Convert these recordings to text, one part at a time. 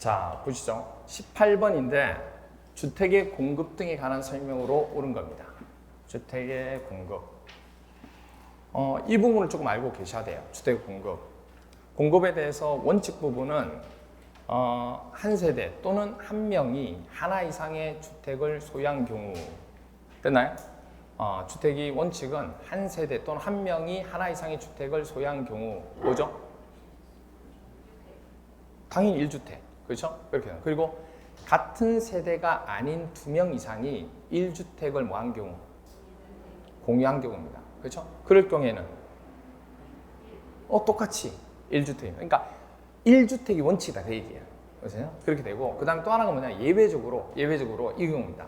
자, 보시죠. 18번인데 주택의 공급 등에 관한 설명으로 옳은 겁니다. 주택의 공급. 이 부분을 조금 알고 계셔야 돼요. 주택 공급. 공급에 대해서 원칙 부분은 한 세대 또는 한 명이 하나 이상의 주택을 소유한 경우 됐나요? 주택이 원칙은 한 세대 또는 한 명이 하나 이상의 주택을 소유한 경우 뭐죠? 당연히 1주택. 그렇죠? 그렇게. 그리고 같은 세대가 아닌 2명 이상이 1주택을 뭐한 경우? 공유한 경우입니다. 그렇죠? 그럴 경우에는 똑같이 1주택. 그러니까 1주택이 원칙이다 그 얘기예요. 그렇죠? 그렇게 되고 그다음 또 하나가 뭐냐? 예외적으로 이 경우입니다.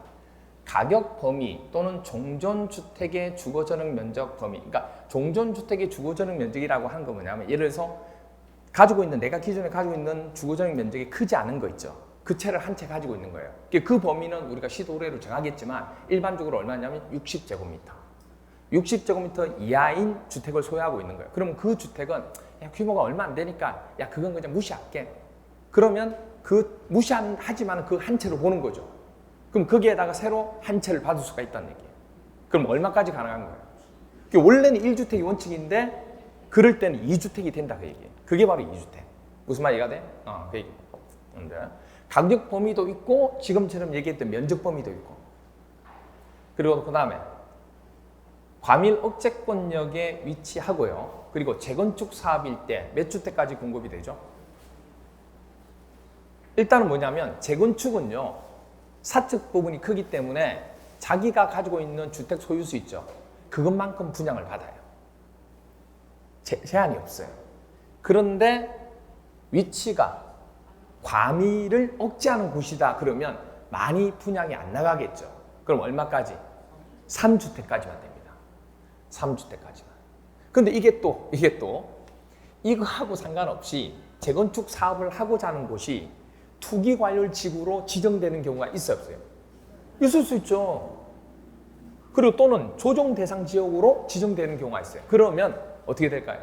가격 범위 또는 종전주택의 주거전용 면적 범위. 그러니까 종전주택의 주거전용 면적이라고 하는 건 뭐냐면 예를 들어서 내가 기존에 가지고 있는 주거전용 면적이 크지 않은 거 있죠. 그 채를 한 채 가지고 있는 거예요. 그 범위는 우리가 시도례로 정하겠지만 일반적으로 얼마냐면 60제곱미터. 60제곱미터 이하인 주택을 소유하고 있는 거예요. 그러면 그 주택은 규모가 얼마 안 되니까 그건 그냥 무시할게. 그러면 무시하지만 그 한 채로 보는 거죠. 그럼 거기에다가 새로 한 채를 받을 수가 있다는 얘기예요. 그럼 얼마까지 가능한 거예요? 원래는 1주택이 원칙인데 그럴 때는 2주택이 된다 그 얘기예요. 그게 바로 2주택. 무슨 말 이해가 돼? 그 얘기. 가격 범위도 있고 지금처럼 얘기했던 면적 범위도 있고. 그리고 그 다음에 과밀 억제권역에 위치하고요. 그리고 재건축 사업일 때 몇 주택까지 공급이 되죠? 일단은 뭐냐면 재건축은요. 사측 부분이 크기 때문에 자기가 가지고 있는 주택 소유수 있죠. 그것만큼 분양을 받아요. 제한이 없어요. 그런데 위치가 과밀을 억제하는 곳이다 그러면 많이 분양이 안 나가겠죠. 그럼 얼마까지? 3주택까지만 됩니다. 3주택까지만. 근데 이게 또 이거하고 상관없이 재건축 사업을 하고자 하는 곳이 투기과열지구로 지정되는 경우가 있어요, 없어요? 있을 수 있죠. 그리고 또는 조정 대상 지역으로 지정되는 경우가 있어요. 그러면 어떻게 될까요?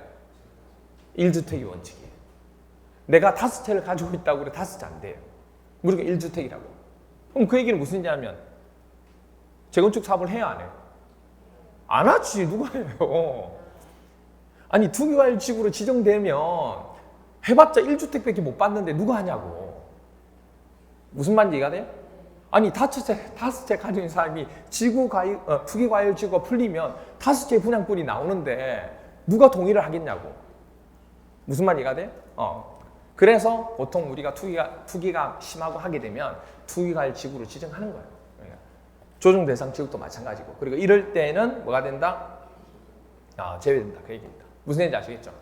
1주택이 원칙이에요. 내가 5채를 가지고 있다고 그래 5채 안 돼요. 무조건 1주택이라고. 그럼 그 얘기는 무슨 얘기냐면 재건축 사업을 해야 안 해요? 안 하지. 누가 해요? 아니 투기과열지구로 지정되면 해봤자 1주택밖에 못 받는데 누가 하냐고. 무슨 말인지 이해가 돼요? 아니 5채 가지고 있는 사람이 투기과열지구가 풀리면 5채 분양권이 나오는데 누가 동의를 하겠냐고. 무슨 말이 이해가 돼? 그래서 보통 우리가 투기가 심하고 하게 되면 투기과열지구로 지정하는 거예요. 조정 대상 지역도 마찬가지고. 그리고 이럴 때는 뭐가 된다? 제외된다. 그 얘기입니다. 무슨 얘기인지 아시겠죠?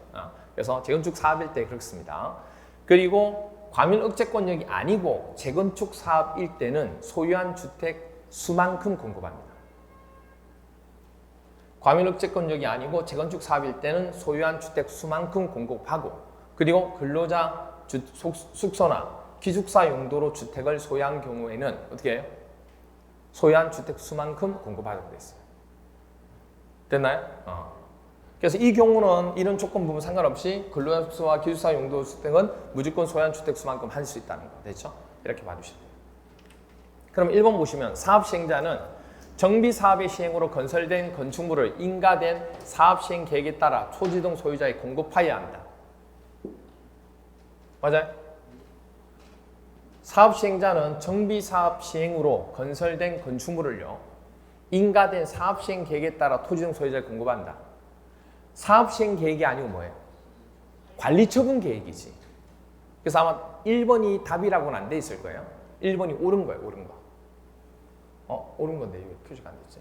그래서 재건축 사업일 때 그렇습니다. 그리고 과밀 억제권역이 아니고 재건축 사업일 때는 소유한 주택 수만큼 공급합니다. 과밀 억제권역이 아니고 재건축 사업일 때는 소유한 주택 수만큼 공급하고 그리고 근로자 숙소나 기숙사 용도로 주택을 소유한 경우에는 어떻게 해요? 소유한 주택 수만큼 공급하도록 되어 있어요. 됐나요? 그래서 이 경우는 이런 조건 부분 상관없이 근로자 숙소와 기숙사 용도 주택은 무조건 소유한 주택 수만큼 할 수 있다는 거 됐죠? 이렇게 봐주시면 돼요. 그럼 1번 보시면 사업 시행자는 정비 사업의 시행으로 건설된 건축물을 인가된 사업 시행 계획에 따라 토지 등 소유자에 공급하여야 합니다. 맞아요? 사업 시행자는 정비 사업 시행으로 건설된 건축물을요. 인가된 사업 시행 계획에 따라 토지 등 소유자에 공급한다. 사업 시행 계획이 아니고 뭐예요? 관리 처분 계획이지. 그래서 아마 1번이 답이라고는 안 돼 있을 거예요. 1번이 옳은 거예요, 옳은 거. 옳은 건데 왜 표시가 안 됐지?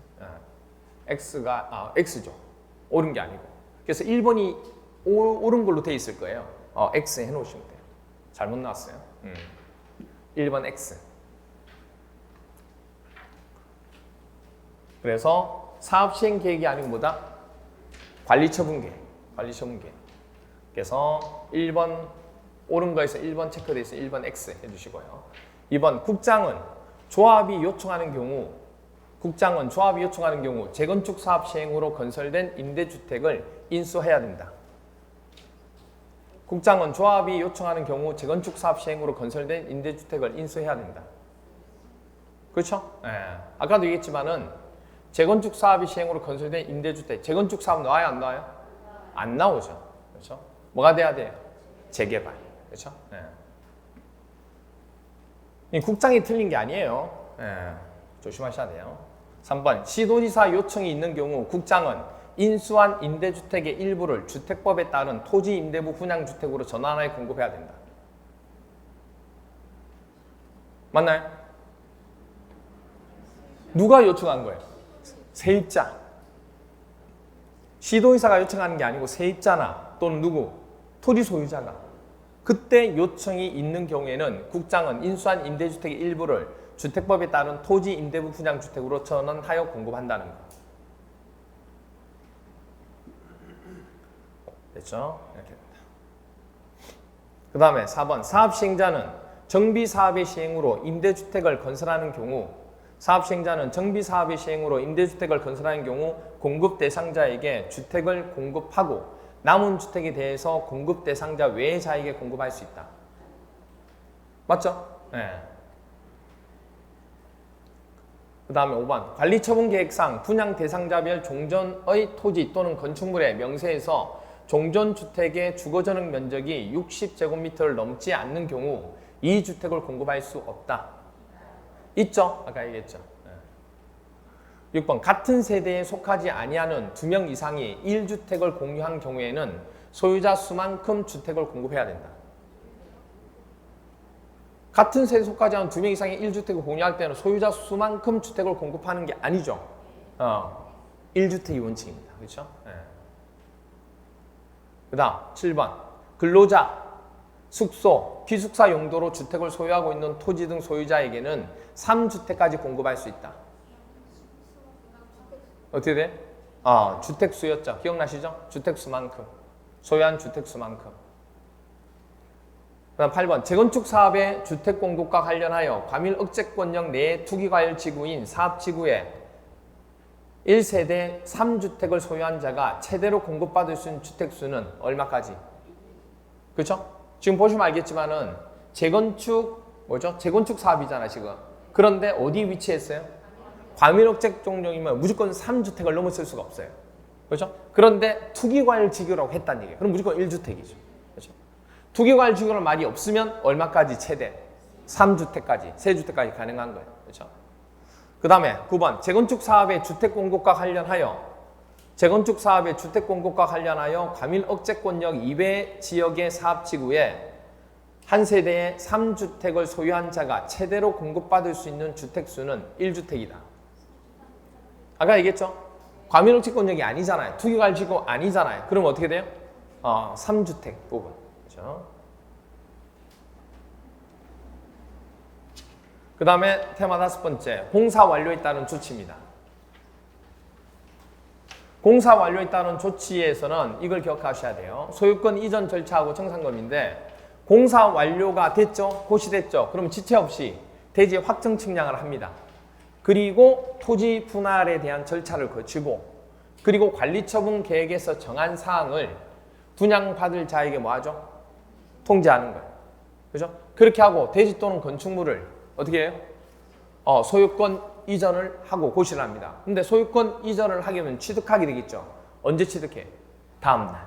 X가 X죠. 옳은 게 아니고. 그래서 1번이 옳은 걸로 돼 있을 거예요. X 해 놓으시면 돼요. 잘못 나왔어요. 1번 X. 그래서 사업 시행 계획이 아니고 뭐다? 관리 처분 계획. 관리 처분 계획. 그래서 1번 옳은 거에서 1번 체크돼 있어요. 1번 X 해 주시고요. 2번 국장은 조합이 요청하는 경우 재건축 사업 시행으로 건설된 임대주택을 인수해야 된다. 국장은 조합이 요청하는 경우 재건축 사업 시행으로 건설된 임대주택을 인수해야 된다. 그렇죠? 예. 아까도 얘기했지만은 재건축 사업이 시행으로 건설된 임대주택, 재건축 사업 나와요, 안 나와요? 안 나오죠. 그렇죠? 뭐가 돼야 돼요? 재개발. 그렇죠? 예. 이 국장이 틀린 게 아니에요. 예. 조심하셔야 돼요. 3번 시도지사 요청이 있는 경우 국장은 인수한 임대주택의 일부를 주택법에 따른 토지임대부 분양주택으로 전환하여 공급해야 된다. 맞나요? 누가 요청한 거예요? 세입자. 시도지사가 요청하는 게 아니고 세입자나 또는 누구? 토지 소유자가. 그때 요청이 있는 경우에는 국장은 인수한 임대주택의 일부를 주택법에 따른 토지임대부 분양주택으로 전환하여 공급한다는 거. 됐죠? 이렇게 됩니다. 그 다음에 4번 사업시행자는 정비사업의 시행으로 임대주택을 건설하는 경우 사업시행자는 정비사업의 시행으로 임대주택을 건설하는 경우 공급 대상자에게 주택을 공급하고 남은 주택에 대해서 공급 대상자 외의 자에게 공급할 수 있다. 맞죠? 네. 그 다음에 5번 관리처분계획상 분양 대상자별 종전의 토지 또는 건축물의 명세에서 종전주택의 주거전용 면적이 60제곱미터를 넘지 않는 경우 이 주택을 공급할 수 없다. 있죠? 아까 얘기했죠. 6번 같은 세대에 속하지 아니하는 2명 이상이 1주택을 공유한 경우에는 소유자 수만큼 주택을 공급해야 된다. 같은 세대에 속하지 않은 2명 이상이 1주택을 공유할 때는 소유자 수만큼 주택을 공급하는 게 아니죠. 1주택이 원칙입니다. 그렇죠? 그 다음 7번 근로자, 숙소, 기숙사 용도로 주택을 소유하고 있는 토지 등 소유자에게는 3주택까지 공급할 수 있다. 어떻게 돼? 주택수였죠. 기억나시죠? 주택수만큼. 소유한 주택수만큼. 그 다음 8번 재건축 사업의 주택 공급과 관련하여 과밀 억제권역 내 투기과열 지구인 사업지구에 1세대 3주택을 소유한 자가 최대로 공급받을 수 있는 주택수는 얼마까지? 그렇죠? 지금 보시면 알겠지만은 재건축 뭐죠? 재건축 사업이잖아 지금. 그런데 어디 위치했어요? 과밀억제 종용이면 무조건 3주택을 넘어설 수가 없어요. 그렇죠? 그런데 투기과열 지구라고 했다는 얘기예요. 그럼 무조건 1주택이죠. 그렇죠? 투기과열 지구라는 말이 없으면 얼마까지 최대? 3주택까지, 3주택까지 가능한 거예요. 그렇죠? 그 다음에 9번 재건축 사업의 주택 공급과 관련하여 과밀 억제권역 이외 지역의 사업지구에 한 세대에 3주택을 소유한 자가 최대로 공급받을 수 있는 주택수는 1주택이다. 아까 얘기했죠? 과밀 억제권역이 아니잖아요. 투기과열지구 아니잖아요. 그럼 어떻게 돼요? 3주택 부분. 그렇죠? 그 다음에 테마 5번째 공사 완료에 따른 조치입니다. 공사 완료에 따른 조치에서는 이걸 기억하셔야 돼요. 소유권 이전 절차하고 청산검인데 공사 완료가 됐죠? 고시됐죠? 그럼 지체 없이 대지 확정 측량을 합니다. 그리고 토지 분할에 대한 절차를 거치고 그리고 관리처분 계획에서 정한 사항을 분양받을 자에게 뭐 하죠? 통지하는 거예요. 그죠? 그렇게 하고 대지 또는 건축물을 어떻게 해요? 소유권 이전을 하고 고시를 합니다. 근데 소유권 이전을 하게 되면 취득하게 되겠죠. 언제 취득해? 다음날.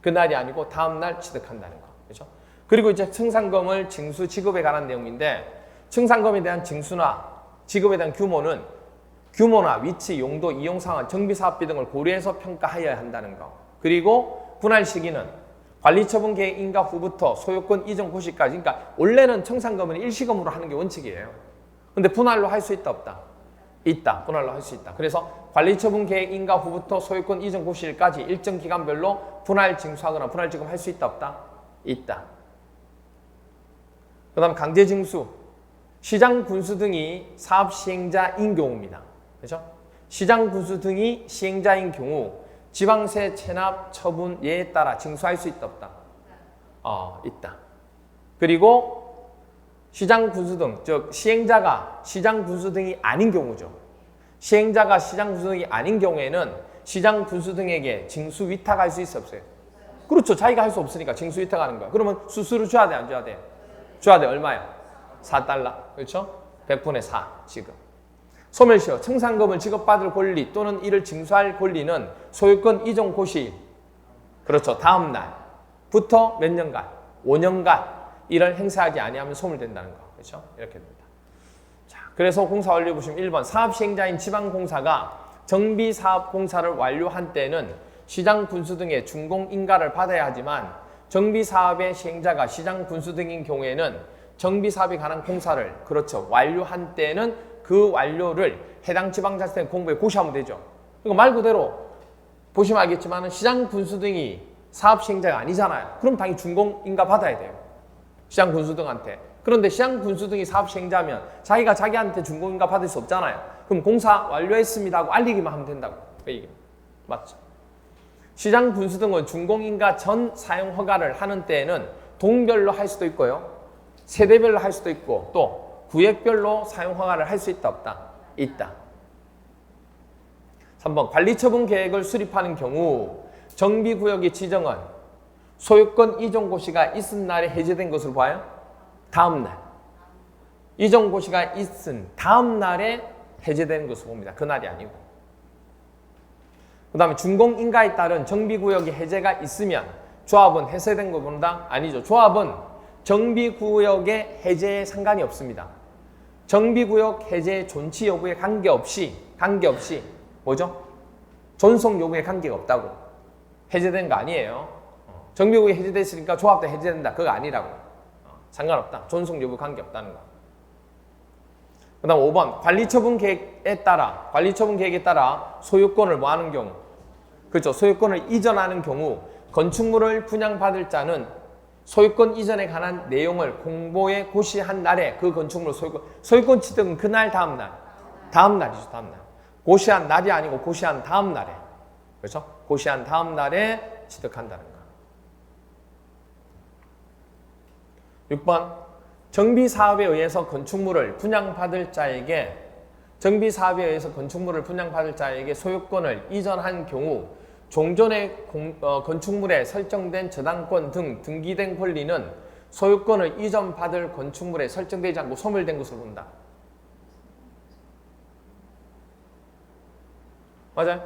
그날이 아니고 다음날 취득한다는 거. 그죠? 그리고 이제 청산검을 징수 지급에 관한 내용인데 청산검에 대한 징수나 지급에 대한 규모나 위치, 용도, 이용 상황, 정비사업비 등을 고려해서 평가하여야 한다는 거. 그리고 분할 시기는 관리처분 계획 인가 후부터 소유권 이전 고시까지. 그러니까 원래는 청산검은 일시검으로 하는 게 원칙이에요. 근데 분할로 할 수 있다 없다? 있다. 분할로 할 수 있다. 그래서 관리처분 계획 인가 후부터 소유권 이전 고시일까지 일정 기간별로 분할 징수하거나 분할 지급할 수 있다 없다? 있다. 그 다음 강제징수. 시장 군수 등이 사업 시행자인 경우입니다. 그렇죠? 시장 군수 등이 시행자인 경우 지방세 체납 처분 예에 따라 징수할 수 있다 없다? 있다. 그리고 시장 군수 등, 즉 시행자가 시장 군수 등이 아닌 경우죠. 시행자가 시장 군수 등이 아닌 경우에는 시장 군수 등에게 징수 위탁할 수 있어 없어요? 그렇죠. 자기가 할 수 없으니까 징수 위탁하는 거야. 그러면 수수료 줘야 돼, 안 줘야 돼? 줘야 돼. 얼마야? 4달러. 그렇죠? 100분의 4 지급. 소멸시효. 청산금을 지급받을 권리 또는 이를 징수할 권리는 소유권 이전 고시일. 그렇죠. 다음 날부터 몇 년간? 5년간 이를 행사하지 아니하면 소멸된다는 거. 그렇죠? 이렇게 됩니다. 자, 그래서 공사 완료 보시면 1번 사업 시행자인 지방공사가 정비사업공사를 완료한 때는 시장 군수 등의 준공 인가를 받아야 하지만 정비사업의 시행자가 시장 군수 등인 경우에는 정비사업에 관한 공사를 그렇죠. 완료한 때는 그 완료를 해당 지방자치단체 공부에 고시하면 되죠. 그러니까 말 그대로 보시면 알겠지만 시장 군수 등이 사업 시행자가 아니잖아요. 그럼 당연히 준공 인가 받아야 돼요. 시장 군수 등한테. 그런데 시장 군수 등이 사업 시행자면 자기가 자기한테 준공 인가 받을 수 없잖아요. 그럼 공사 완료했습니다 하고 알리기만 하면 된다고. 그 얘기 맞죠? 시장 군수 등은 준공 인가 전 사용 허가를 하는 때에는 동별로 할 수도 있고요. 세대별로 할 수도 있고 또 구역별로 사용 허가를 할 수 있다 없다? 있다. 3번 관리처분 계획을 수립하는 경우 정비구역의 지정은 소유권 이전 고시가 있은 날에 해제된 것으로 봐요? 다음 날. 이전 고시가 있은 다음 날에 해제되는 것으로 봅니다. 그날이 아니고. 그 다음에 준공 인가에 따른 정비구역의 해제가 있으면 조합은 해제된 거 본다? 아니죠. 조합은 정비구역의 해제에 상관이 없습니다. 정비구역 해제 존치 여부에 관계없이 뭐죠? 존속 여부에 관계가 없다고. 해제된 거 아니에요. 정비구역이 해제됐으니까 조합도 해제된다. 그거 아니라고. 상관없다. 존속 여부 관계없다는 거. 그 다음 5번 관리처분 계획에 따라 소유권을 뭐 하는 경우 그렇죠. 소유권을 이전하는 경우 건축물을 분양받을 자는 소유권 이전에 관한 내용을 공보에 고시한 날에 그 건축물 소유권 취득은 그날 다음 날이죠. 다음 날. 고시한 날이 아니고 고시한 다음 날에. 그렇죠? 고시한 다음 날에 취득한다는 거. 6번 정비사업에 의해서 건축물을 분양받을 자에게 소유권을 이전한 경우 종전의 건축물에 설정된 저당권 등 등기된 권리는 소유권을 이전받을 건축물에 설정되지 않고 소멸된 것으로 본다. 맞아요?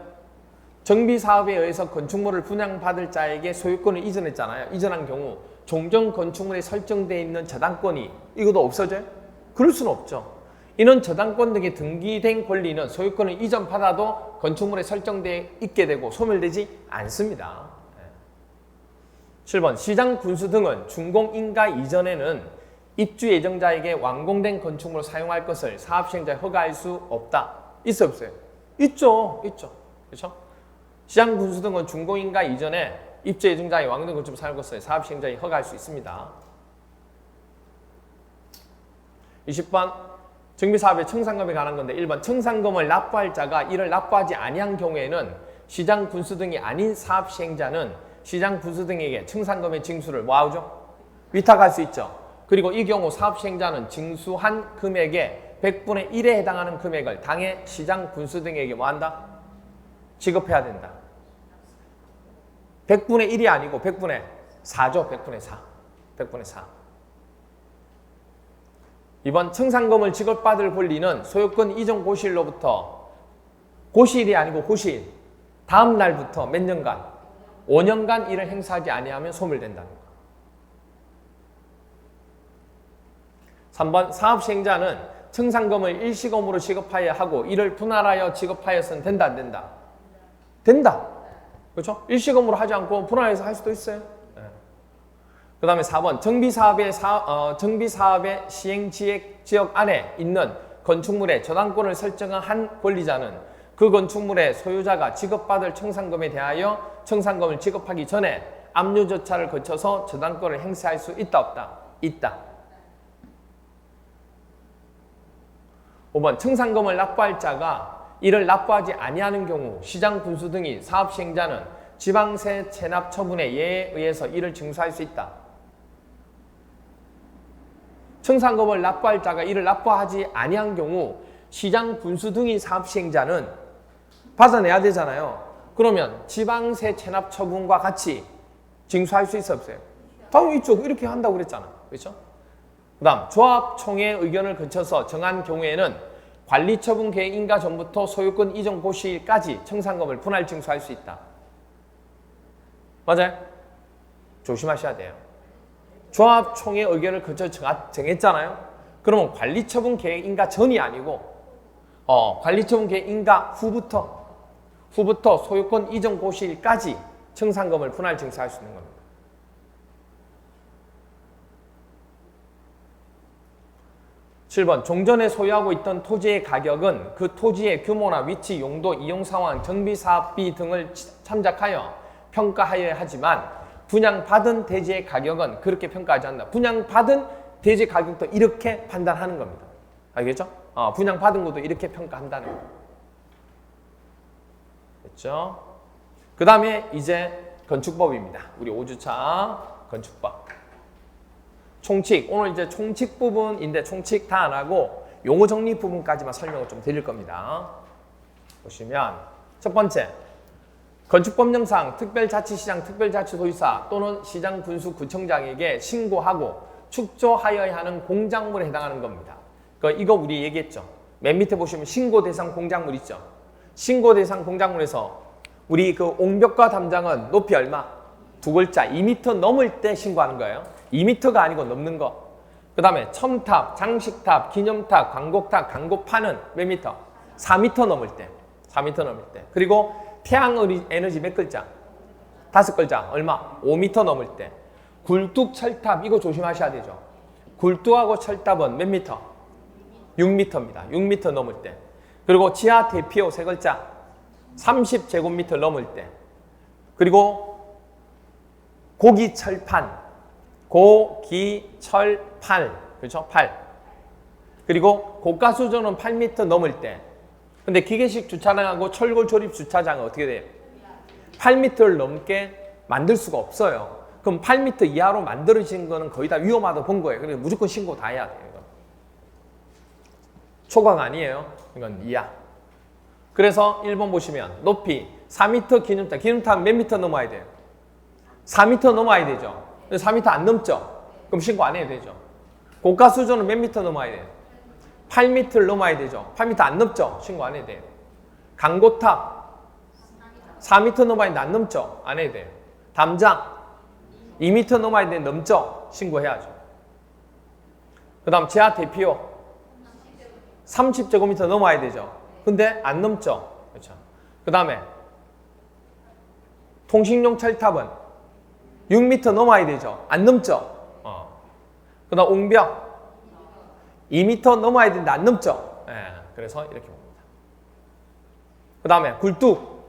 정비사업에 의해서 건축물을 분양받을 자에게 소유권을 이전했잖아요. 이전한 경우 종전 건축물에 설정되어 있는 저당권이 이것도 없어져요? 그럴 수는 없죠. 이는 저당권 등의 등기된 권리는 소유권을 이전받아도 건축물에 설정되어 있게 되고 소멸되지 않습니다. 7번 시장 군수 등은 준공인가 이전에는 입주 예정자에게 완공된 건축물을 사용할 것을 사업시행자에 허가할 수 없다. 있어요 없어요? 있죠. 그렇죠? 시장 군수 등은 준공인가 이전에 입주 예정자의 완공된 건축물을 사용할 것을 사업시행자에 허가할 수 있습니다. 20번 정비사업의 청산금에 관한 건데 1번 청산금을 납부할 자가 이를 납부하지 아니한 경우에는 시장 군수 등이 아닌 사업시행자는 시장 군수 등에게 청산금의 징수를 뭐하죠? 위탁할 수 있죠. 그리고 이 경우 사업시행자는 징수한 금액의 100분의 1에 해당하는 금액을 당해 시장 군수 등에게 뭐한다? 지급해야 된다. 100분의 1이 아니고 100분의 4죠. 100분의 4. 100분의 4. 이번 청산금을 지급받을 권리는 소유권 이전 고시일로부터 고시일이 아니고 고시일 다음 날부터 몇 년간 5년간 이를 행사하지 아니하면 소멸된다는 것. 3번 사업시행자는 청산금을 일시금으로 지급하여야 하고 이를 분할하여 지급하여서는 된다 안 된다? 된다. 그렇죠? 일시금으로 하지 않고 분할해서 할 수도 있어요. 그 다음에 4번 정비사업의 시행지역 안에 있는 건축물의 저당권을 설정한 권리자는 그 건축물의 소유자가 지급받을 청산금에 대하여 청산금을 지급하기 전에 압류 절차를 거쳐서 저당권을 행사할 수 있다 없다? 있다. 5번 청산금을 납부할 자가 이를 납부하지 아니하는 경우 시장 군수 등이 사업시행자는 지방세 체납 처분의 예에 의해서 이를 징수할 수 있다. 청산금을 납부할 자가 이를 납부하지 아니한 경우 시장 군수 등이 사업시행자는 받아내야 되잖아요. 그러면 지방세 체납 처분과 같이 징수할 수 있어 없어요? 당연히 있죠. 이렇게 한다고 그랬잖아. 그렇죠? 그 다음 조합총회 의견을 거쳐서 정한 경우에는 관리처분 계획 인가 전부터 소유권 이전 고시일까지 청산금을 분할 징수할 수 있다. 맞아요? 조심하셔야 돼요. 조합총회 의견을 거쳐 정했잖아요. 그러면 관리처분 계획 인가 전이 아니고 관리처분 계획 인가 후부터 소유권 이전 고시일까지 청산금을 분할 징수할 수 있는 겁니다. 7번 종전에 소유하고 있던 토지의 가격은 그 토지의 규모나 위치, 용도, 이용 상황, 정비 사업비 등을 참작하여 평가하여야 하지만 분양받은 대지의 가격은 그렇게 평가하지 않는다. 분양받은 대지 가격도 이렇게 판단하는 겁니다. 알겠죠? 분양받은 것도 이렇게 평가한다는 거예요. 됐죠? 그 다음에 이제 건축법입니다. 우리 5주차 건축법. 총칙, 오늘 이제 총칙 부분인데 총칙 다 안 하고 용어 정리 부분까지만 설명을 좀 드릴 겁니다. 보시면 첫 번째, 건축법령상 특별자치시장, 특별자치소유사 또는 시장 군수 구청장에게 신고하고 축조하여야 하는 공작물에 해당하는 겁니다. 이거 우리 얘기했죠. 맨 밑에 보시면 신고 대상 공작물 있죠. 신고 대상 공작물에서 우리 그 옹벽과 담장은 높이 얼마? 2글자 2m 넘을 때 신고하는 거예요. 2m가 아니고 넘는 거. 그 다음에 첨탑, 장식탑, 기념탑, 광곡탑, 광고판은 몇 미터? 4m 넘을 때. 4m 넘을 때. 그리고 태양에너지 몇 글자? 5글자. 얼마? 5m 넘을 때. 굴뚝, 철탑 이거 조심하셔야 되죠. 굴뚝하고 철탑은 몇 미터? 6m입니다. 6m 넘을 때. 그리고 지하 대피호 3글자 30제곱미터 넘을 때. 그리고 고기철판, 고기철판, 그렇죠? 8. 그리고 고가수조는 8m 넘을 때. 근데 기계식 주차장하고 철골 조립 주차장은 어떻게 돼요? 8m를 넘게 만들 수가 없어요. 그럼 8m 이하로 만들어진 거는 거의 다 위험하다 본 거예요. 그래서 무조건 신고 다 해야 돼요. 이건. 초과가 아니에요. 이건 이하. 그래서 1번 보시면 높이 4m 기념탑. 기념탑 몇 미터 넘어야 돼요? 4m 넘어야 되죠. 4m 안 넘죠? 그럼 신고 안 해도 되죠. 고가수조는 몇 미터 넘어야 돼요? 8m를 넘어야 되죠. 8m 안 넘죠? 신고 안 해도 돼요. 강고탑 4m 넘어야 되는데 안 넘죠? 안 해도 돼요. 담장 2m 넘어야 되는데 넘죠? 신고해야죠. 그 다음 지하 대피호 30제곱미터 넘어야 되죠. 근데 안 넘죠? 그렇죠. 그 다음에 통신용 철탑은 6m 넘어야 되죠. 안 넘죠? 그 다음 옹벽 2m 넘어야 되는데 안 넘죠? 그래서 이렇게 봅니다. 그 다음에 굴뚝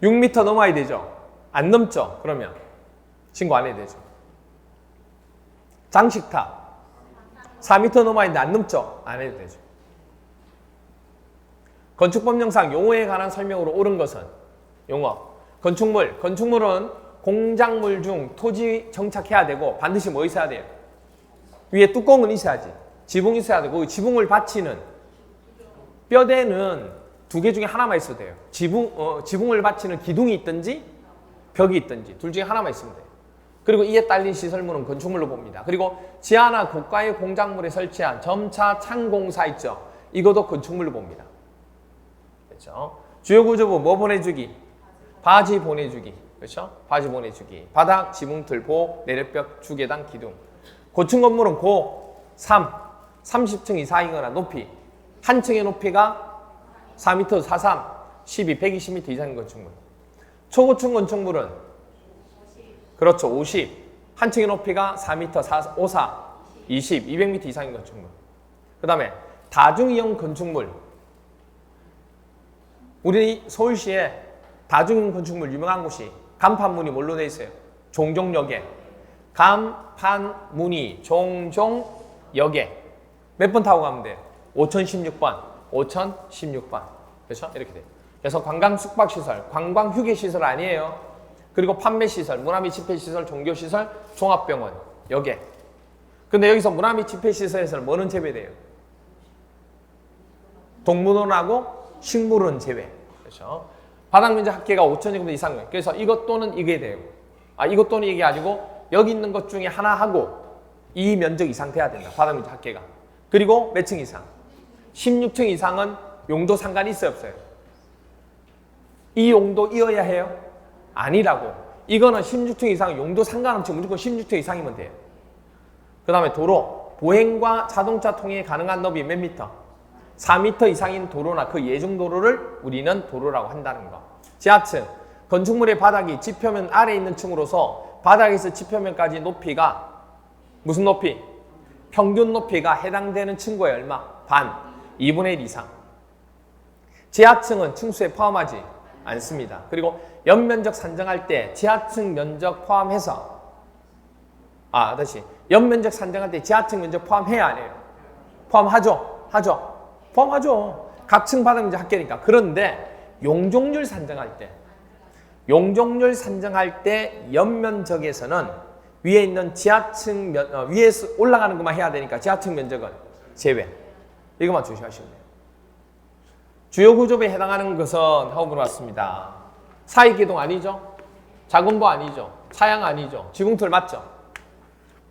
6m 넘어야 되죠. 안 넘죠? 그러면 신고 안 해도 되죠. 장식탑 4m 넘어야 되는데 안 넘죠? 안 해도 되죠. 건축법령상 용어에 관한 설명으로 옳은 것은 용어. 건축물은 공작물 중 토지 정착해야 되고 반드시 뭐 있어야 돼요? 위에 뚜껑은 있어야지. 지붕이 있어야 되고 지붕을 받치는 뼈대는 2개 중에 하나만 있어도 돼요. 지붕을 받치는 기둥이 있든지 벽이 있든지 둘 중에 하나만 있으면 돼요. 그리고 이에 딸린 시설물은 건축물로 봅니다. 그리고 지하나 고가의 공작물에 설치한 점차 창공사 있죠. 이것도 건축물로 봅니다. 그렇죠? 주요 구조부 뭐 보내주기? 바지 보내주기. 그렇죠? 바지 보내주기. 바닥, 지붕틀, 보, 내력벽, 주계단, 기둥. 고층 건물은 고, 3, 30층 이상이거나 높이. 한 층의 높이가 4m, 43, 12, 120m 이상인 건축물. 초고층 건축물은 그렇죠. 50. 한 층의 높이가 4m, 4, 54, 20, 200m 이상인 건축물. 그 다음에 다중이용 건축물. 우리 서울시에 다중이용 건축물 유명한 곳이 간판문이 뭘로 되어 있어요? 종종역에. 간판문이 종종역에. 몇 번 타고 가면 돼요? 5016번. 5016번. 그렇죠? 이렇게 돼요. 그래서 관광 숙박시설, 관광 휴게시설 아니에요. 그리고 판매시설, 문화및 집회시설, 종교시설, 종합병원, 여기에. 근데 여기서 문화및 집회시설에서는 뭐는 제외돼요? 동물원하고 식물원 제외. 그렇죠? 바닥면적 합계가 5,000제곱미터 이상이에요. 그래서 이것 또는 이게 돼요. 이것 또는 이게 아니고 여기 있는 것 중에 하나 하고 이 면적 이상 돼야 된다. 바닥 면적 합계가. 그리고 몇 층 이상? 16층 이상은 용도 상관이 있어요, 없어요? 이 용도이어야 해요? 아니라고. 이거는 16층 이상 용도 상관없이 무조건 16층 이상이면 돼요. 그 다음에 도로. 보행과 자동차 통행이 가능한 너비 몇 미터? 4m 이상인 도로나 그 예중 도로를 우리는 도로라고 한다는 거. 지하층. 건축물의 바닥이 지표면 아래에 있는 층으로서 바닥에서 지표면까지 높이가 무슨 높이? 평균 높이가 해당되는 층고의 얼마? 반. 2분의 1 이상. 지하층은 층수에 포함하지 않습니다. 그리고 연면적 산정할 때 지하층 면적 포함해서 다시 연면적 산정할 때 지하층 면적 포함해야 안 해요? 포함하죠? 하죠? 포함하죠. 각 층 바닥 면적 합계니까. 그런데 용적률 산정할 때 연면적에서는 위에 있는 지하층 위에서 올라가는 것만 해야 되니까 지하층 면적은 제외. 이것만 조심하시면 돼요. 주요 구조부에 해당하는 것은 하고 물어봤습니다. 사익기둥 아니죠? 자금부 아니죠? 차양 아니죠? 지붕틀 맞죠?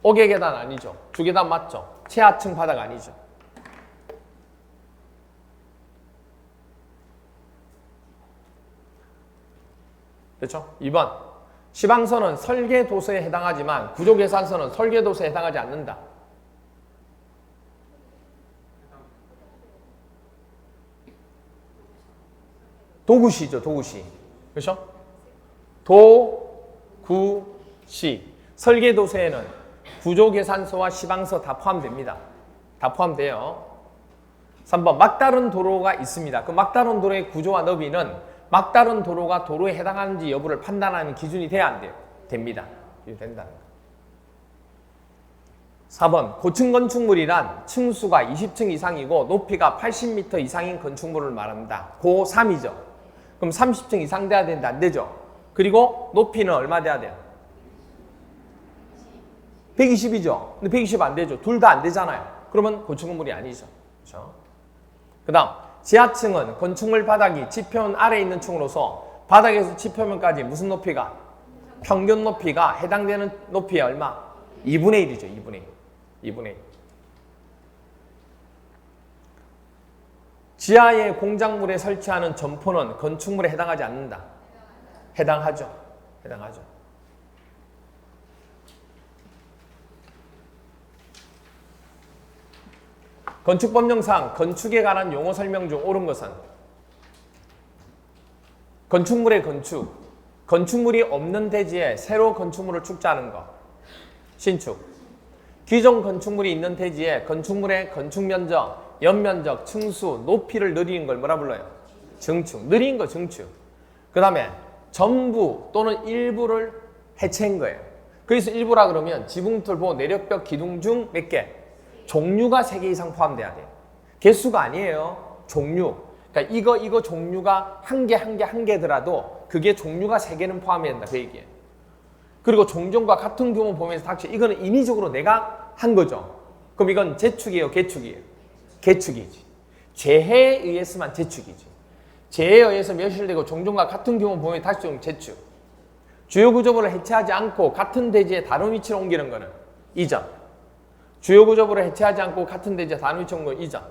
옥외계단 아니죠? 주계단 맞죠? 최하층 바닥 아니죠? 그렇죠? 2번. 시방선은 설계도서에 해당하지만 구조계산서는 설계도서에 해당하지 않는다. 도구시죠, 도구시. 그렇죠? 도구시. 설계도서에는 구조계산서와 시방서 다 포함됩니다. 다 포함돼요. 3번. 막다른 도로가 있습니다. 그 막다른 도로의 구조와 너비는 막다른 도로가 도로에 해당하는지 여부를 판단하는 기준이 돼야 안 돼요? 됩니다. 이게 된다는 거. 4번. 고층 건축물이란 층수가 20층 이상이고 높이가 80m 이상인 건축물을 말합니다. 고3이죠. 그럼 30층 이상 돼야 되는데 안 되죠? 그리고 높이는 얼마 돼야 돼요? 120이죠. 근데 120 안 되죠. 둘 다 안 되잖아요. 그러면 고층 건물이 아니죠. 그렇죠? 그 다음 지하층은 건축물 바닥이 지표면 아래에 있는 층으로서 바닥에서 지표면까지 무슨 높이가? 평균 높이가 해당되는 높이의 얼마? 2분의 1이죠. 2분의 1. 2분의 1. 지하의 공작물에 설치하는 점포는 건축물에 해당하지 않는다. 해당하죠. 해당하죠. 건축법령상 건축에 관한 용어 설명 중 옳은 것은 건축물의 건축, 건축물이 없는 대지에 새로 건축물을 축자하는 것, 신축. 기존 건축물이 있는 대지에 건축물의 건축면적, 연면적, 층수, 높이를 늘리는 걸 뭐라 불러요? 증축. 늘린 거 증축. 그 다음에 전부 또는 일부를 해체한 거예요. 그래서 일부라 그러면 지붕틀, 보, 내력벽, 기둥 중 몇 개? 종류가 3개 이상 포함돼야 돼요. 개수가 아니에요. 종류. 그러니까 이거 종류가 한 개더라도 그게 종류가 3개는 포함해야 된다. 그 얘기예요. 그리고 종종과 같은 규모 보면서 닥쳐. 이거는 인위적으로 내가 한 거죠. 그럼 이건 재축이에요? 개축이에요? 개축이지. 재해에 의해서만 재축이지. 재해에 의해서 멸실되고 종종과 같은 규모 보면 다시 좀 재축. 주요 구조물을 해체하지 않고 같은 대지에 다른 위치로 옮기는 거는 이전. 주요 구조물을 해체하지 않고 같은 대지에 다른 위치로 옮기는 건 이전.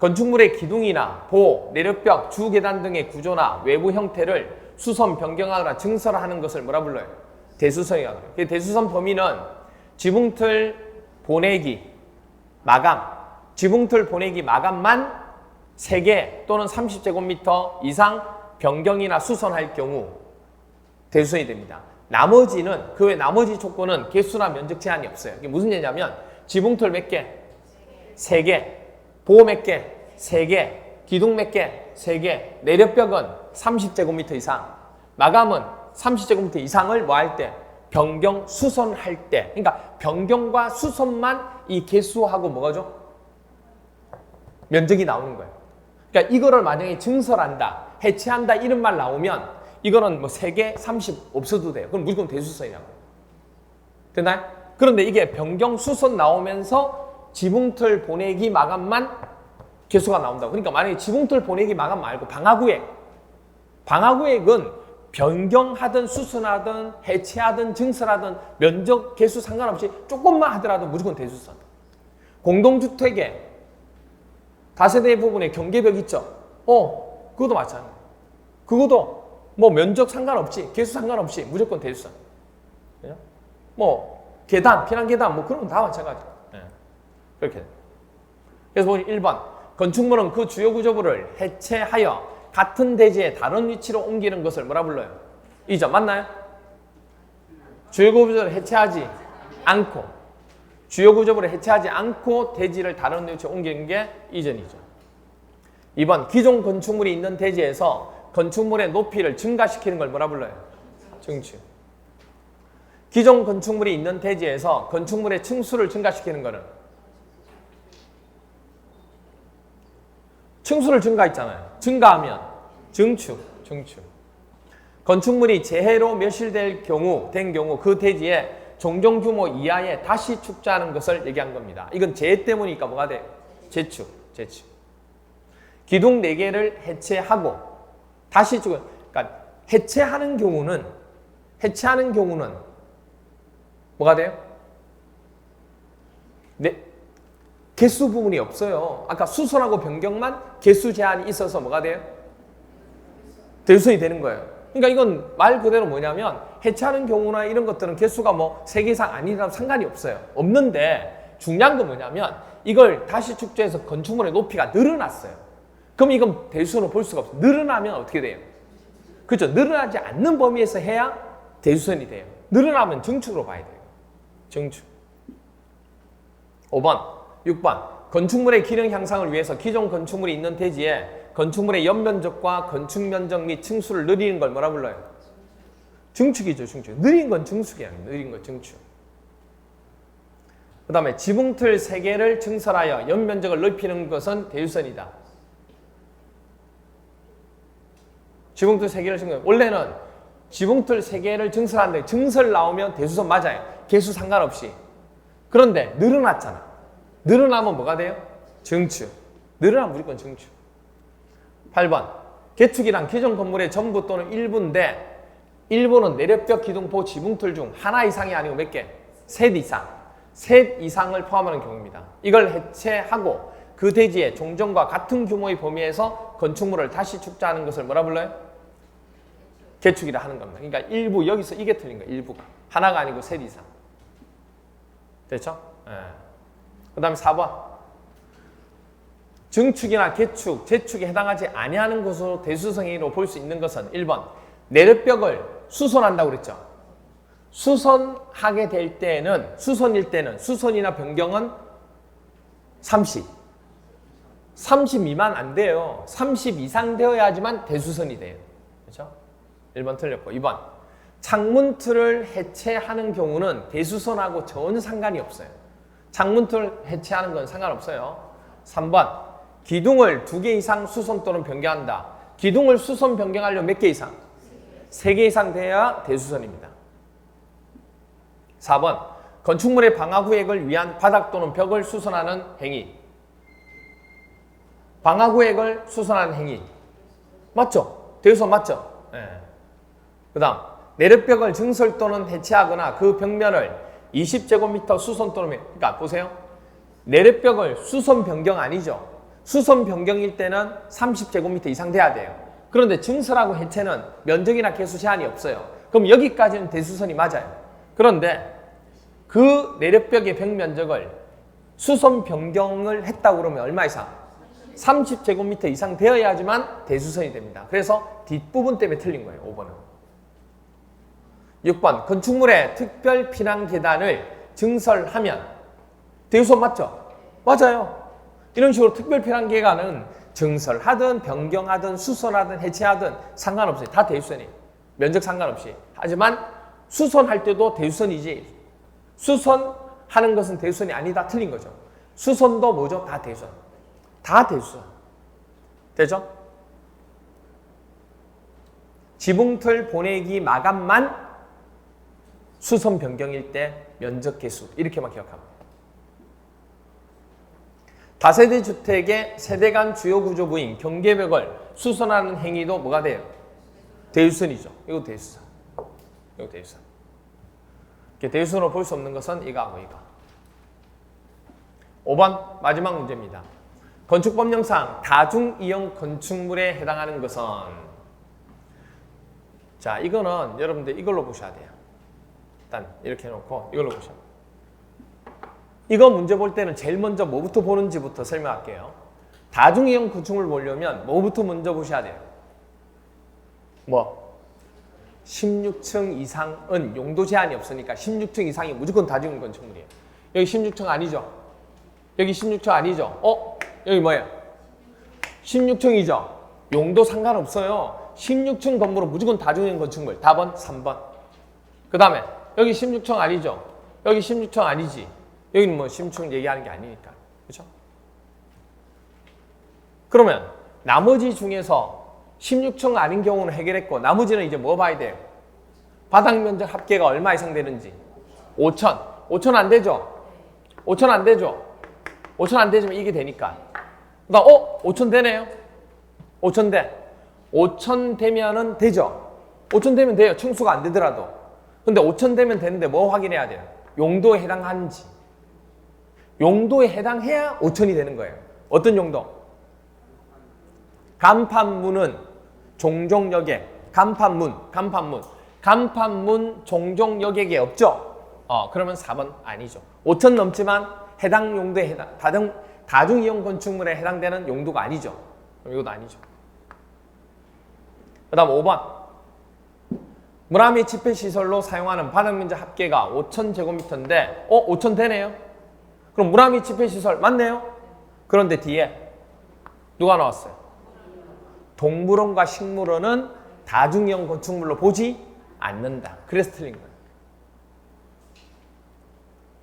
건축물의 기둥이나 보, 내력벽, 주계단 등의 구조나 외부 형태를 수선, 변경하거나 증설하는 것을 뭐라 불러요? 대수선이라고 해요. 대수선 범위는 지붕틀 보내기, 마감, 지붕틀 보내기 마감만 3개 또는 30제곱미터 이상 변경이나 수선할 경우 대수선이 됩니다. 나머지는 그 외 나머지 조건은 개수나 면적 제한이 없어요. 이게 무슨 얘기냐면 지붕틀 몇 개? 3개. 보호 몇 개? 3개. 기둥 몇 개? 3개. 내력벽은 30제곱미터 이상. 마감은 30제곱미터 이상을 뭐 할 때? 변경, 수선할 때. 그러니까 변경과 수선만 이 개수하고 뭐가죠? 면적이 나오는 거예요. 그러니까 이거를 만약에 증설한다, 해체한다 이런 말 나오면 이거는 뭐 3개, 30 없어도 돼요. 그럼 무조건 대수선이라고. 됐나요? 그런데 이게 변경, 수선 나오면서 지붕틀 보내기 마감만 개수가 나온다고. 그러니까 만약에 지붕틀 보내기 마감 말고 방화구획. 방화구획은 변경하든 수선하든 해체하든 증설하든 면적 개수 상관없이 조금만 하더라도 무조건 대수선. 공동주택에 다세대 부분에 경계벽 있죠? 그것도 마찬가지예요. 그것도 뭐 면적 상관없이 개수 상관없이 무조건 대수선. 뭐 계단, 피난 계단 뭐 그런 건 다 마찬가지예요. 그렇게. 그래서 보니 1번 건축물은 그 주요 구조부를 해체하여 같은 대지의 다른 위치로 옮기는 것을 뭐라 불러요? 이전 맞나요? 주요 구조부를 해체하지 않고 주요 구조부를 해체하지 않고 대지를 다른 위치로 옮기는 게 이전이죠. 2번 기존 건축물이 있는 대지에서 건축물의 높이를 증가시키는 걸 뭐라 불러요? 증축. 기존 건축물이 있는 대지에서 건축물의 층수를 증가시키는 거는 층수를 증가했잖아요. 증가하면 증축. 건축물이 재해로 멸실될 경우 그 대지에 종종 규모 이하에 다시 축조하는 것을 얘기한 겁니다. 이건 재해 때문이니까 뭐가 돼요? 재축. 기둥 4개를 해체하고 다시 그러니까 해체하는 경우는 뭐가 돼요? 네. 개수 부분이 없어요. 아까 수선하고 변경만 개수 제한이 있어서 뭐가 돼요? 대수선이 되는 거예요. 그러니까 이건 말 그대로 뭐냐면 해체하는 경우나 이런 것들은 개수가 뭐 3개 이상 아니라면 상관이 없어요. 없는데 중요한 건 뭐냐면 이걸 다시 축조해서 건축물의 높이가 늘어났어요. 그럼 이건 대수선으로 볼 수가 없어요. 늘어나면 어떻게 돼요? 그렇죠. 늘어나지 않는 범위에서 해야 대수선이 돼요. 늘어나면 증축으로 봐야 돼요. 증축. 5번, 6번. 건축물의 기능 향상을 위해서 기존 건축물이 있는 대지에 건축물의 연면적과 건축 면적 및 층수를 늘리는 걸 뭐라 불러요? 증축이죠, 증축. 느린 건 증축이야. 느린 건 증축. 그 다음에 지붕틀 3개를 증설하여 연면적을 넓히는 것은 대수선이다. 지붕틀 3개를 증설. 원래는 지붕틀 3개를 증설하는데 증설 나오면 대수선 맞아요. 개수 상관없이. 그런데 늘어났잖아. 늘어나면 뭐가 돼요? 증축. 늘어나면 무조건 증축. 8번. 개축이란 기존 건물의 전부 또는 일부인데 일부는 내력벽, 기둥포, 지붕틀 중 하나 이상이 아니고 몇 개? 셋 이상. 셋 이상을 포함하는 경우입니다. 이걸 해체하고 그 대지에 종전과 같은 규모의 범위에서 건축물을 다시 축조하는 것을 뭐라 불러요? 개축이라 하는 겁니다. 그러니까 일부, 여기서 이게 틀린 거예요. 일부가. 하나가 아니고 셋 이상. 됐죠? 그 다음에 4번. 증축이나 개축, 재축에 해당하지 아니하는 것으로 대수성행위로 볼 수 있는 것은 1번. 내력벽을 수선한다고 그랬죠. 수선하게 될 때는, 수선일 때는, 수선이나 변경은 30. 30 미만 안 돼요. 30 이상 되어야지만 대수선이 돼요. 그렇죠? 1번 틀렸고. 2번. 창문틀을 해체하는 경우는 대수선하고 전혀 상관이 없어요. 창문틀 해체하는 건 상관없어요. 3번. 기둥을 2개 이상 수선 또는 변경한다. 기둥을 수선 변경하려면 몇 개 이상? 3개 이상 돼야 대수선입니다. 4번. 건축물의 방화구획을 위한 바닥 또는 벽을 수선하는 행위. 방화구획을 수선하는 행위. 맞죠? 대수선 맞죠? 네. 그 다음. 내력벽을 증설 또는 해체하거나 그 벽면을 20제곱미터 수선 또는 그러니까 보세요. 내력벽을 수선 변경 아니죠. 수선 변경일 때는 30제곱미터 이상 돼야 돼요. 그런데 증설하고 해체는 면적이나 개수 제한이 없어요. 그럼 여기까지는 대수선이 맞아요. 그런데 그 내력벽의 벽 면적을 수선 변경을 했다고 그러면 얼마 이상? 30제곱미터 이상 되어야지만 대수선이 됩니다. 그래서 뒷부분 때문에 틀린 거예요. 5번은. 6번. 건축물의 특별 피난 계단을 증설하면 대수선 맞죠? 맞아요. 이런 식으로 특별 피난 계단은 증설하든 변경하든 수선하든 해체하든 상관없어요. 다 대수선이에요. 면적 상관없이. 하지만 수선할 때도 대수선이지 수선하는 것은 대수선이 아니다. 틀린 거죠. 수선도 뭐죠? 다 대수선. 다 대수선. 되죠? 지붕틀 보내기 마감만 수선 변경일 때 면적 개수 이렇게만 기억합니다. 다세대 주택의 세대 간 주요 구조부인 경계벽을 수선하는 행위도 뭐가 돼요? 대유선이죠. 이거 대유선. 이거 대유선. 대유선으로 볼 수 없는 것은 이거하고 이거. 5번 마지막 문제입니다. 건축법령상 다중이용 건축물에 해당하는 것은 자 이거는 여러분들 이걸로 보셔야 돼요. 일단 이렇게 해놓고 이걸로 보셔야 돼요. 이거 문제 볼 때는 제일 먼저 뭐부터 보는지부터 설명할게요. 다중이용 건축물을 보려면 뭐부터 먼저 보셔야 돼요? 뭐 16층 이상은 용도 제한이 없으니까 16층 이상이 무조건 다중이용 건축물이에요. 여기 16층 아니죠? 여기 16층 아니죠? 여기 뭐예요? 16층이죠? 용도 상관없어요. 16층 건물은 무조건 다중이용 건축물. 답은 3번. 그 다음에 여기 16층 아니죠? 여기 16층 아니지? 여기는 뭐 16층 얘기하는 게 아니니까. 그렇죠? 그러면 나머지 중에서 16층 아닌 경우는 해결했고 나머지는 이제 뭐 봐야 돼요? 바닥 면적 합계가 얼마 이상 되는지. 5천. 5천 안 되죠? 5천 안 되죠? 5천 안 되지만 이게 되니까. 그다음 5천 되네요. 5천 돼. 5천 되면은 되죠. 5천 되면 돼요. 층수가 안 되더라도. 근데 5천 되면 되는데 뭐 확인해야 돼요? 용도에 해당하는지. 용도에 해당해야 5천이 되는 거예요. 어떤 용도? 간판문은 종종여객. 간판문 종종여객이 없죠? 그러면 4번 아니죠. 5천 넘지만 해당 용도에 다중이용 건축물에 해당되는 용도가 아니죠. 그럼 이것도 아니죠. 그 다음 5번. 문화 및 집회시설로 사용하는 바닥면적 합계가 5,000제곱미터인데 5천 되네요. 그럼 문화 및 집회시설 맞네요. 그런데 뒤에 누가 나왔어요? 동물원과 식물원은 다중이용 건축물로 보지 않는다. 그래서 틀린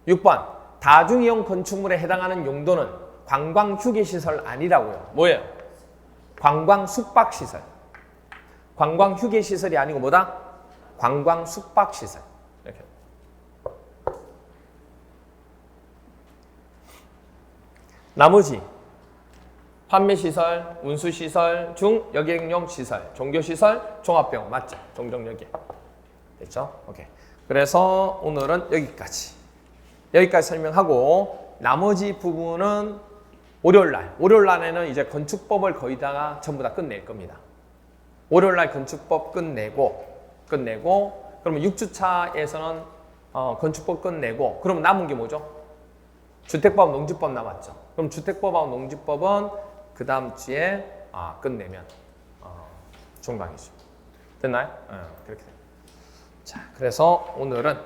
거예요. 6번. 다중이용 건축물에 해당하는 용도는 관광 휴게시설 아니라고요. 뭐예요? 관광 숙박시설. 관광 휴게시설이 아니고 뭐다? 관광 숙박시설. 이렇게. 나머지 판매시설, 운수시설, 중여객용 시설, 종교시설, 종합병원 맞죠? 종종여객. 됐죠? 오케이. 그래서 오늘은 여기까지 설명하고 나머지 부분은 월요일날에는 이제 건축법을 거의 다 전부 다 끝낼 겁니다. 월요일날 건축법 끝내고 그러면 6주차에서는 건축법 끝내고 그러면 남은 게 뭐죠? 주택법, 농지법 남았죠. 그럼 주택법하고 농지법은 그 다음 주에 끝내면 중방이죠. 됐나요? 그렇게 됩니다. 자, 그래서 오늘은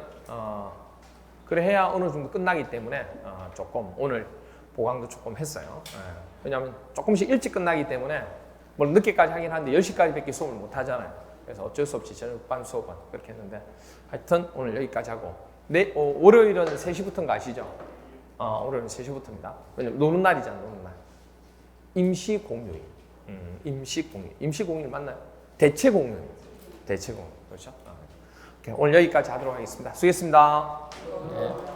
그래 해야 어느 정도 끝나기 때문에 조금 오늘 보강도 조금 했어요. 왜냐하면 조금씩 일찍 끝나기 때문에 물론 늦게까지 하긴 하는데 10시까지밖에 수업을 못 하잖아요. 그래서 어쩔 수 없이 저녁반 수업은 그렇게 했는데 하여튼 오늘 여기까지 하고 월요일은 3시부터인가 아시죠? 월요일은 3시부터입니다. 왜냐면 노는 날이잖아. 노는 날. 임시공휴일. 임시공휴일 맞나요? 대체공휴일. 대체공휴일. 그렇죠? 오늘 여기까지 하도록 하겠습니다. 수고했습니다. 네.